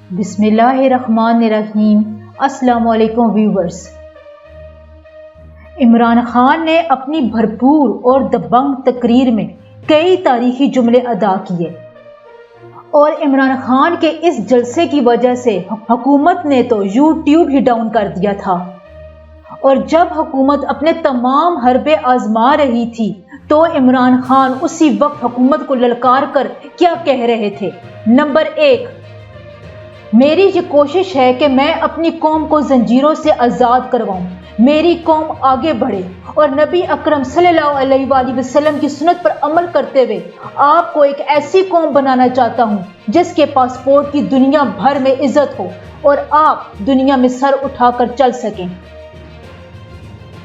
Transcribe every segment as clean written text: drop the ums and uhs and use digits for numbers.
बिस्मिल्लाहिर्रहमानिर्रहीम। अस्सलाम वालेकुम व्यूवर्स। इमरान खान ने अपनी भरपूर और दबंग तकरीर में कई तारीखी जुमले अदा किए और इमरान खान के इस जलसे की वजह से हुकूमत ने तो यूट्यूब ही डाउन कर दिया था। और जब हुकूमत अपने तमाम हरबे आजमा रही थी तो इमरान खान उसी वक्त हुकूमत को ललकार कर क्या कह रहे थे। नंबर 1, मेरी ये कोशिश है कि मैं अपनी कौम को जंजीरों से आज़ाद करवाऊं, मेरी कौम आगे बढ़े और नबी अकरम सल्लल्लाहु अलैहि वसल्लम की सुन्नत पर अमल करते हुए आपको एक ऐसी कौम बनाना चाहता हूं जिसके पासपोर्ट की दुनिया भर में इज्जत हो और आप दुनिया में सर उठाकर चल सकें।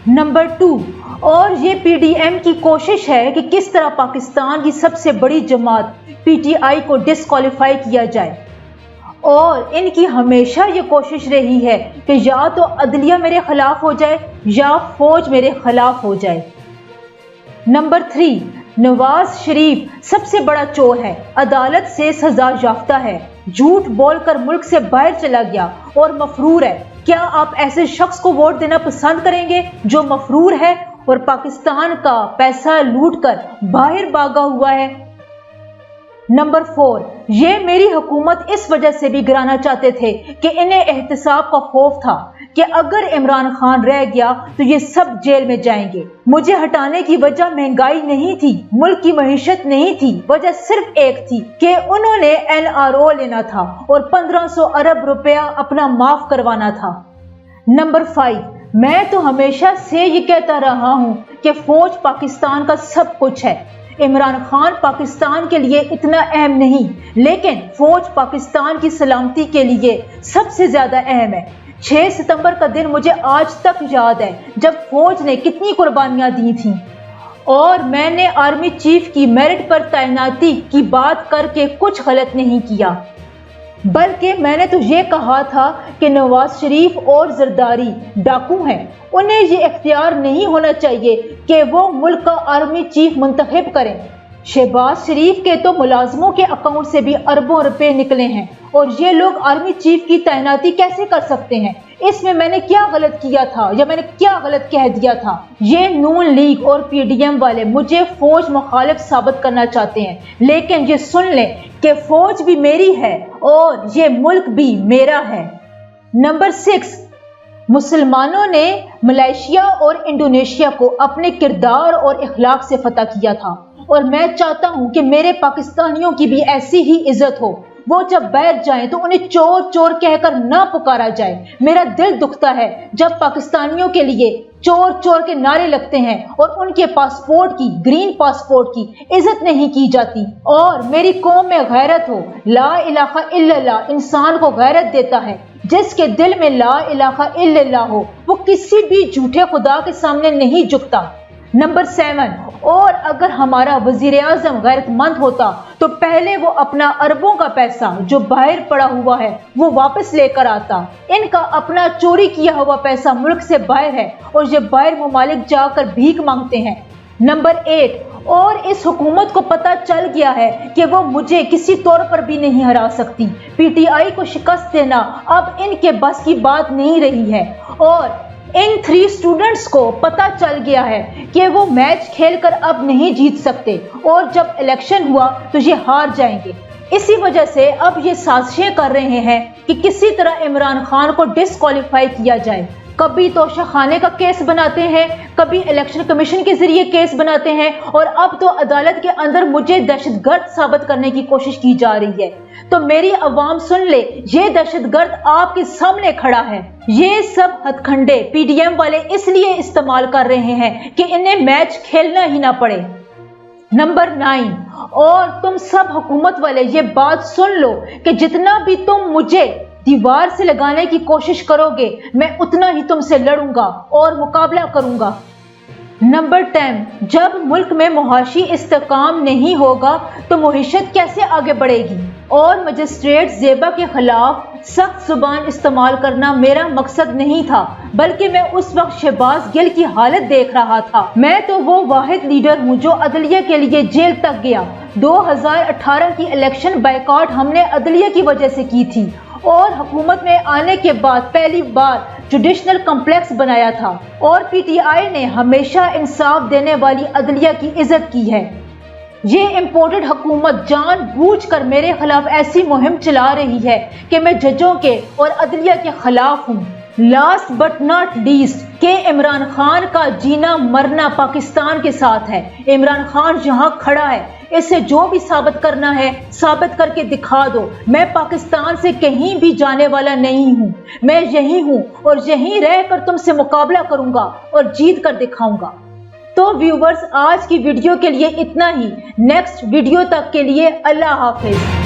नंबर 2, और ये पीडीएम की कोशिश है कि किस तरह पाकिस्तान की सबसे बड़ी जमात पीटीआई को डिस्क्वालीफाई किया जाए और इनकी हमेशा ये कोशिश रही है कि या तो अदलिया मेरे खिलाफ हो जाए या फौज मेरे खिलाफ हो जाए। नंबर 3, नवाज शरीफ सबसे बड़ा चोर है, अदालत से सजा याफ्ता है, झूठ बोलकर मुल्क से बाहर चला गया और मफरूर है। क्या आप ऐसे शख्स को वोट देना पसंद करेंगे जो मफरूर है और पाकिस्तान का पैसा लूटकर बाहर भागा हुआ है? नंबर 4, ये मेरी हुकूमत इस वजह से भी गिराना चाहते थे कि इन्हें एहतसाब का खौफ था कि अगर इमरान खान रह गया तो ये सब जेल में जाएंगे। मुझे हटाने की वजह महंगाई नहीं थी, मुल्क की मईशत नहीं थी, वजह सिर्फ एक थी कि उन्होंने एनआरओ लेना था और 1500 अरब रुपया अपना माफ करवाना था। नंबर 5, मैं तो हमेशा से ये कहता रहा हूँ कि फौज पाकिस्तान का सब कुछ है। इमरान खान पाकिस्तान के लिए इतना अहम नहीं, लेकिन फौज पाकिस्तान की सलामती के लिए सबसे ज्यादा अहम है। 6 सितंबर का दिन मुझे आज तक याद है जब फौज ने कितनी कुर्बानियां दी थी और मैंने आर्मी चीफ की मेरिट पर तैनाती की बात करके कुछ गलत नहीं किया, बल्कि मैंने तो ये कहा था कि नवाज शरीफ और जरदारी डाकू हैं, उन्हें ये इख्तियार नहीं होना चाहिए कि वो मुल्क का आर्मी चीफ मुंतखब करें। शहबाज शरीफ के तो मुलाजमों के अकाउंट से भी अरबों रुपए निकले हैं और ये लोग आर्मी चीफ की तैनाती कैसे कर सकते हैं? इसमें मैंने क्या गलत किया था या मैंने क्या गलत कह दिया था? ये नून लीग और पीडीएम वाले मुझे फौज मुखालिफ साबित करना चाहते हैं, लेकिन ये सुन लें कि फौज भी मेरी है और ये मुल्क भी मेरा है। नंबर 6, मुसलमानों ने मलेशिया और इंडोनेशिया को अपने किरदार और इखलाक से फतह किया था और मैं चाहता हूं कि मेरे पाकिस्तानियों की भी ऐसी ही इज्जत हो। वो जब बाहर जाएं तो उन्हें चोर चोर कहकर ना पुकारा जाए। मेरा दिल दुखता है जब पाकिस्तानियों के लिए चोर चोर के नारे लगते हैं और उनके पासपोर्ट की, ग्रीन पासपोर्ट की इज्जत नहीं की जाती। और मेरी कौम में गैरत हो, ला इलाहा इल्लल्लाह इंसान को गैरत देता है। जिसके दिल में ला इलाहा इल्लल्लाह हो वो किसी भी झूठे खुदा के सामने नहीं झुकता। नंबर 7, और अगर हमारा वजीर आजम गैरतमंद होता तो पहले वो अपना अरबों का पैसा जो बाहर पड़ा हुआ है वो वापस लेकर आता। इनका अपना चोरी किया हुआ पैसा मुल्क से बाहर है और ये बाहर ममालिक जाकर भीख मांगते हैं। नंबर 8, और इस हुकूमत को पता चल गया है कि वो मुझे किसी तौर पर भी नहीं हरा सकती। पीटीआई को शिकस्त देना अब इनके बस की बात नहीं रही है और इन 3 स्टूडेंट्स को पता चल गया है कि वो मैच खेलकर अब नहीं जीत सकते और जब इलेक्शन हुआ तो ये हार जाएंगे। इसी वजह से अब ये साजिशें कर रहे हैं कि किसी तरह इमरान खान को डिस्क्वालीफाई किया जाए। कभी तोशाखाने का केस बनाते हैं, कभी इलेक्शन कमीशन के जरिए केस बनाते हैं और अब तो अदालत के अंदर मुझे दहशतगर्द साबित करने की कोशिश की जा रही है। तो मेरी अवाम सुन ले, ये दहशतगर्द आपके सामने खड़ा है। ये सब हथखंडे पीडीएम वाले इसलिए इस्तेमाल कर रहे हैं कि इन्हें मैच खेलना ही ना पड़े। नंबर 9, और तुम सब हुकूमत वाले ये बात सुन लो कि जितना भी तुम मुझे दीवार से लगाने की कोशिश करोगे मैं उतना ही तुमसे लड़ूंगा और मुकाबला करूंगा। नंबर 10, जब मुल्क में मुआशी इस्तेकाम नहीं होगा तो मुहिशत कैसे आगे बढ़ेगी? और मजिस्ट्रेट ज़ेबा के खिलाफ सख्त जुबान इस्तेमाल करना मेरा मकसद नहीं था, बल्कि मैं उस वक्त शहबाज गिल की हालत देख रहा था। मैं तो वो वाहिद लीडर हूँ जो अदलिया के लिए जेल तक गया। 2018 की इलेक्शन बाइकआउट हमने अदलिया की वजह से की थी اور حکومت میں آنے کے بعد پہلی بار جوڈیشنل کمپلیکس بنایا تھا، اور پی ٹی آئی نے ہمیشہ انصاف دینے والی عدلیہ کی عزت کی ہے۔ یہ امپورٹڈ حکومت جان بوجھ کر میرے خلاف ایسی مہم چلا رہی ہے کہ میں ججوں کے اور عدلیہ کے خلاف ہوں۔ لاسٹ بٹ ناٹ لیسٹ کہ عمران خان کا جینا مرنا پاکستان کے ساتھ ہے۔ عمران خان جہاں کھڑا ہے اسے جو بھی ثابت کرنا ہے ثابت کر کے دکھا دو۔ میں پاکستان سے کہیں بھی جانے والا نہیں ہوں، میں یہی ہوں اور یہیں رہ کر تم سے مقابلہ کروں گا اور جیت کر دکھاؤں گا۔ تو ویورز، آج کی ویڈیو کے لیے اتنا ہی۔ نیکسٹ ویڈیو تک کے لیے اللہ حافظ۔